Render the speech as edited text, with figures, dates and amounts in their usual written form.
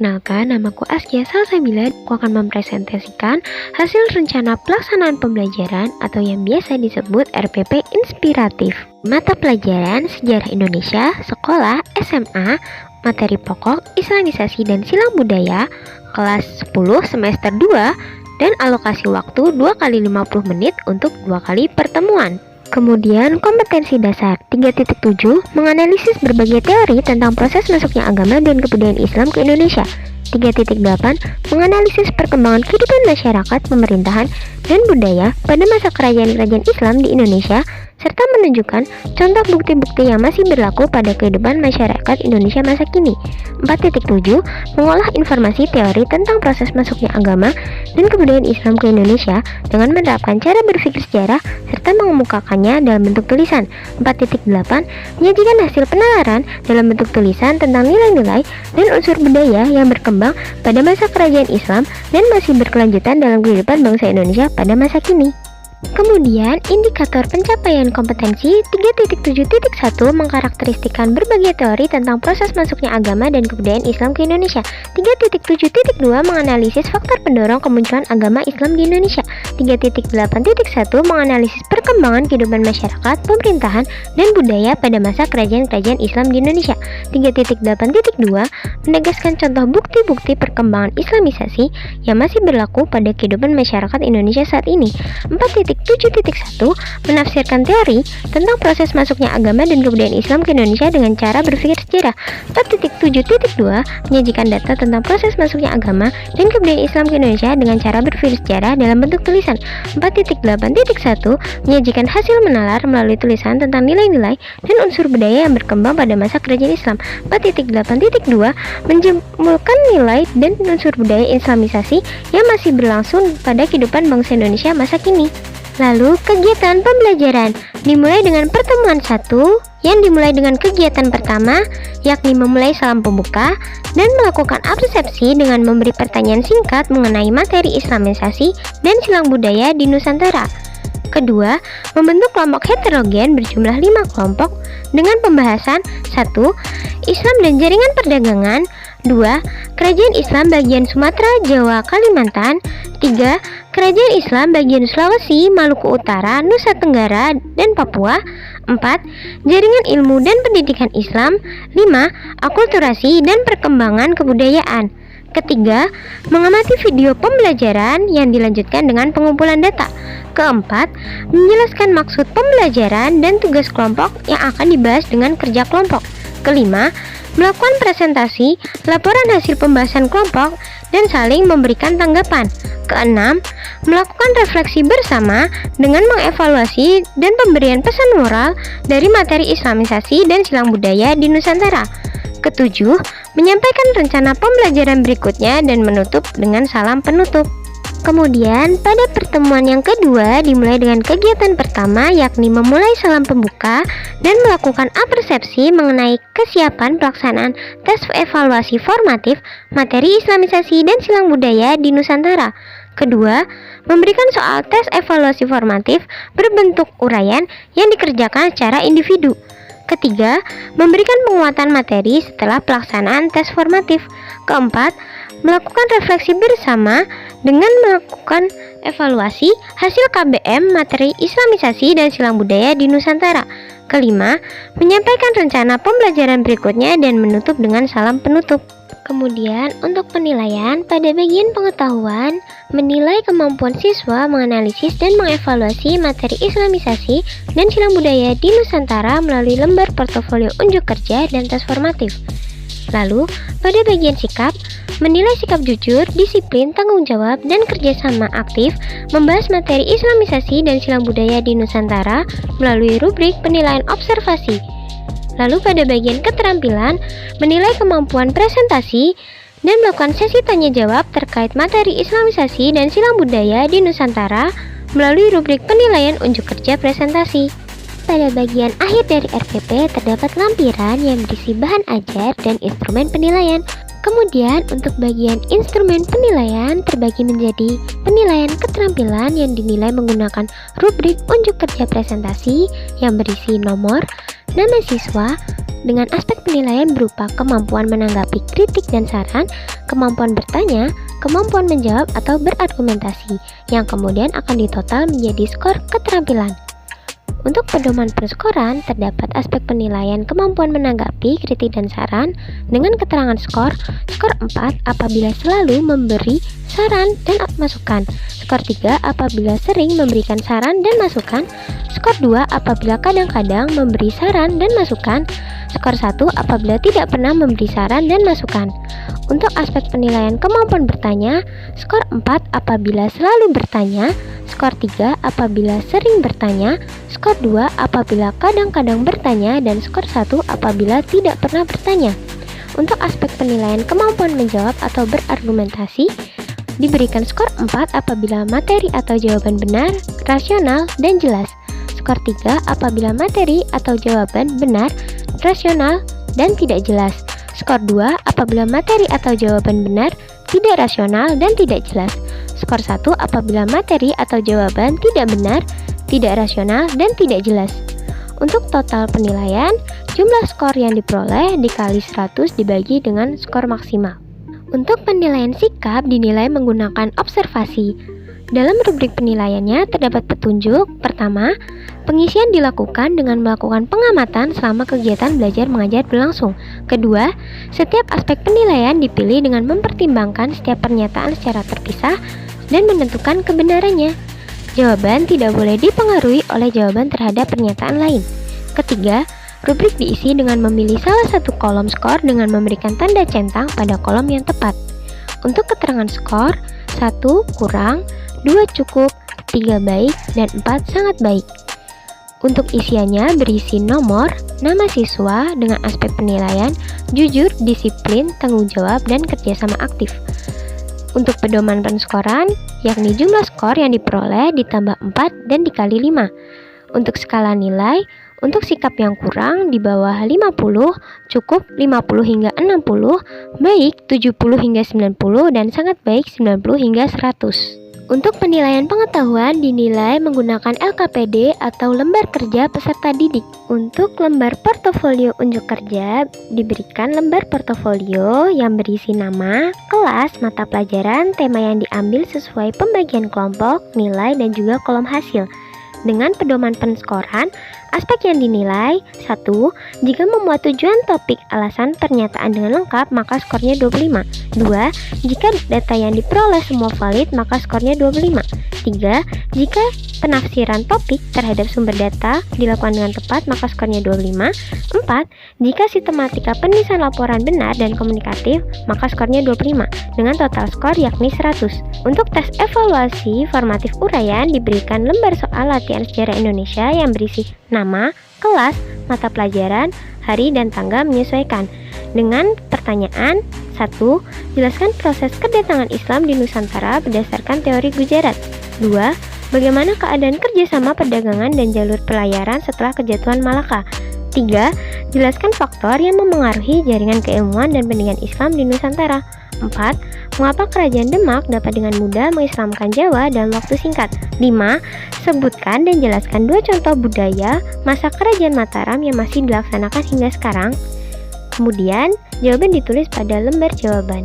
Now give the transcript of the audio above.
Perkenalkan, namaku Askia Salsabila. Aku akan mempresentasikan hasil rencana pelaksanaan pembelajaran atau yang biasa disebut RPP Inspiratif. Mata pelajaran Sejarah Indonesia, Sekolah, SMA, Materi Pokok, Islamisasi dan Silang Budaya, kelas 10 semester 2, dan alokasi waktu 2 kali 50 menit untuk 2 kali pertemuan. Kemudian kompetensi dasar 3.7 menganalisis berbagai teori tentang proses masuknya agama dan kebudayaan Islam ke Indonesia. 3.8 menganalisis perkembangan kehidupan masyarakat, pemerintahan, dan budaya pada masa kerajaan-kerajaan Islam di Indonesia, serta menunjukkan contoh bukti-bukti yang masih berlaku pada kehidupan masyarakat Indonesia masa kini. 4.7 mengolah informasi teori tentang proses masuknya agama dan kebudayaan Islam ke Indonesia dengan menerapkan cara berpikir sejarah serta mengemukakannya dalam bentuk tulisan. 4.8 menyajikan hasil penalaran dalam bentuk tulisan tentang nilai-nilai dan unsur budaya yang berkembang pada masa kerajaan Islam dan masih berkelanjutan dalam kehidupan bangsa Indonesia pada masa kini. Kemudian, indikator pencapaian kompetensi 3.7.1 mengkarakteristikkan berbagai teori tentang proses masuknya agama dan kebudayaan Islam ke Indonesia. 3.7.2 menganalisis faktor pendorong kemunculan agama Islam di Indonesia. 3.8.1 menganalisis perkembangan kehidupan masyarakat, pemerintahan, dan budaya pada masa kerajaan-kerajaan Islam di Indonesia. 3.8.2 menegaskan contoh bukti-bukti perkembangan Islamisasi yang masih berlaku pada kehidupan masyarakat Indonesia saat ini. 4.7.1 menafsirkan teori tentang proses masuknya agama dan kebudayaan Islam ke Indonesia dengan cara berpikir sejarah. 4.7.2 menyajikan data tentang proses masuknya agama dan kebudayaan Islam ke Indonesia dengan cara berpikir sejarah dalam bentuk tulisan. 4.8.1 menyajikan hasil menalar melalui tulisan tentang nilai-nilai dan unsur budaya yang berkembang pada masa kerajaan Islam. 4.8.2 menjemulkan nilai dan unsur budaya Islamisasi yang masih berlangsung pada kehidupan bangsa Indonesia masa kini. Lalu, kegiatan pembelajaran dimulai dengan pertemuan 1 yang dimulai dengan kegiatan pertama, yakni memulai salam pembuka dan melakukan absepsi dengan memberi pertanyaan singkat mengenai materi Islamisasi dan silang budaya di Nusantara. Kedua, membentuk kelompok heterogen berjumlah 5 kelompok dengan pembahasan 1. Islam dan jaringan perdagangan. 2. Kerajaan Islam bagian Sumatera, Jawa, Kalimantan. 3. Kerajaan Islam bagian Sulawesi, Maluku Utara, Nusa Tenggara, dan Papua. 4. Jaringan ilmu dan pendidikan Islam. 5. Akulturasi dan perkembangan kebudayaan. Ketiga, mengamati video pembelajaran yang dilanjutkan dengan pengumpulan data. Keempat, menjelaskan maksud pembelajaran dan tugas kelompok yang akan dibahas dengan kerja kelompok. Kelima, melakukan presentasi, laporan hasil pembahasan kelompok, dan saling memberikan tanggapan. Keenam, melakukan refleksi bersama dengan mengevaluasi dan pemberian pesan moral dari materi Islamisasi dan silang budaya di Nusantara. Ketujuh, menyampaikan rencana pembelajaran berikutnya dan menutup dengan salam penutup. Kemudian, pada pertemuan yang kedua dimulai dengan kegiatan pertama, yakni memulai salam pembuka dan melakukan apersepsi mengenai kesiapan pelaksanaan tes evaluasi formatif materi Islamisasi dan silang budaya di Nusantara. Kedua, memberikan soal tes evaluasi formatif berbentuk uraian yang dikerjakan secara individu. Ketiga, memberikan penguatan materi setelah pelaksanaan tes formatif. Keempat, melakukan refleksi bersama dengan melakukan evaluasi hasil KBM materi Islamisasi dan silang budaya di Nusantara. Kelima, menyampaikan rencana pembelajaran berikutnya dan menutup dengan salam penutup. Kemudian, untuk penilaian, pada bagian pengetahuan, menilai kemampuan siswa menganalisis dan mengevaluasi materi Islamisasi dan silang budaya di Nusantara melalui lembar portofolio unjuk kerja dan tes formatif. Lalu, pada bagian sikap, menilai sikap jujur, disiplin, tanggung jawab, dan kerjasama aktif membahas materi Islamisasi dan silang budaya di Nusantara melalui rubrik penilaian observasi. Lalu pada bagian keterampilan, menilai kemampuan presentasi dan melakukan sesi tanya jawab terkait materi Islamisasi dan silang budaya di Nusantara melalui rubrik penilaian unjuk kerja presentasi. Pada bagian akhir dari RPP terdapat lampiran yang berisi bahan ajar dan instrumen penilaian. Kemudian untuk bagian instrumen penilaian terbagi menjadi penilaian keterampilan yang dinilai menggunakan rubrik unjuk kerja presentasi yang berisi nomor, nama siswa, dengan aspek penilaian berupa kemampuan menanggapi kritik dan saran, kemampuan bertanya, kemampuan menjawab atau berargumentasi, yang kemudian akan ditotal menjadi skor keterampilan. Untuk pedoman penskoran, terdapat aspek penilaian kemampuan menanggapi kritik dan saran dengan keterangan skor 4 apabila selalu memberi saran dan masukan, skor 3 apabila sering memberikan saran dan masukan, skor 2 apabila kadang-kadang memberi saran dan masukan, skor 1 apabila tidak pernah memberi saran dan masukan. Untuk aspek penilaian kemampuan bertanya, skor 4 apabila selalu bertanya, skor 3 apabila sering bertanya, skor 2 apabila kadang-kadang bertanya, dan skor 1 apabila tidak pernah bertanya. Untuk aspek penilaian kemampuan menjawab atau berargumentasi, diberikan skor 4 apabila materi atau jawaban benar, rasional, dan jelas. Skor 3 apabila materi atau jawaban benar, rasional, dan tidak jelas. Skor 2 apabila materi atau jawaban benar, tidak rasional, dan tidak jelas. Skor 1 apabila materi atau jawaban tidak benar, tidak rasional, dan tidak jelas. Untuk total penilaian, jumlah skor yang diperoleh dikali 100 dibagi dengan skor maksimal. Untuk penilaian sikap dinilai menggunakan observasi. Dalam rubrik penilaiannya terdapat petunjuk. Pertama, pengisian dilakukan dengan melakukan pengamatan selama kegiatan belajar mengajar berlangsung. Kedua, setiap aspek penilaian dipilih dengan mempertimbangkan setiap pernyataan secara terpisah dan menentukan kebenarannya. Jawaban tidak boleh dipengaruhi oleh jawaban terhadap pernyataan lain. Ketiga, rubrik diisi dengan memilih salah satu kolom skor dengan memberikan tanda centang pada kolom yang tepat. Untuk keterangan skor, 1 kurang, 2 cukup, 3 baik, dan 4 sangat baik. Untuk isiannya berisi nomor, nama siswa dengan aspek penilaian, jujur, disiplin, tanggung jawab, dan kerjasama aktif. Untuk pedoman penskoran, yakni jumlah skor yang diperoleh ditambah 4 dan dikali 5. Untuk skala nilai, untuk sikap yang kurang di bawah 50, cukup 50 hingga 60, baik 70 hingga 90, dan sangat baik 90 hingga 100. Untuk penilaian pengetahuan dinilai menggunakan LKPD atau lembar kerja peserta didik. Untuk lembar portofolio unjuk kerja diberikan lembar portofolio yang berisi nama, kelas, mata pelajaran, tema yang diambil sesuai pembagian kelompok, nilai, dan juga kolom hasil. Dengan pedoman penskoran, aspek yang dinilai 1. Jika memuat tujuan topik alasan pernyataan dengan lengkap, maka skornya 25. 2. Jika data yang diperoleh semua valid, maka skornya 25. 3. Jika penafsiran topik terhadap sumber data dilakukan dengan tepat, maka skornya 25. 4. Jika sistematika penulisan laporan benar dan komunikatif, maka skornya 25 dengan total skor yakni 100. Untuk tes evaluasi formatif uraian diberikan lembar soal latihan sejarah Indonesia yang berisi nama, kelas, mata pelajaran, hari, dan tanggal menyesuaikan. Dengan pertanyaan 1. Jelaskan proses kedatangan Islam di Nusantara berdasarkan teori Gujarat. 2. Bagaimana keadaan kerjasama perdagangan dan jalur pelayaran setelah kejatuhan Malaka? 3. Jelaskan faktor yang memengaruhi jaringan keilmuan dan pendidikan Islam di Nusantara. 4. Mengapa kerajaan Demak dapat dengan mudah mengislamkan Jawa dalam waktu singkat? 5. Sebutkan dan jelaskan 2 contoh budaya masa kerajaan Mataram yang masih dilaksanakan hingga sekarang. Kemudian, jawaban ditulis pada lembar jawaban.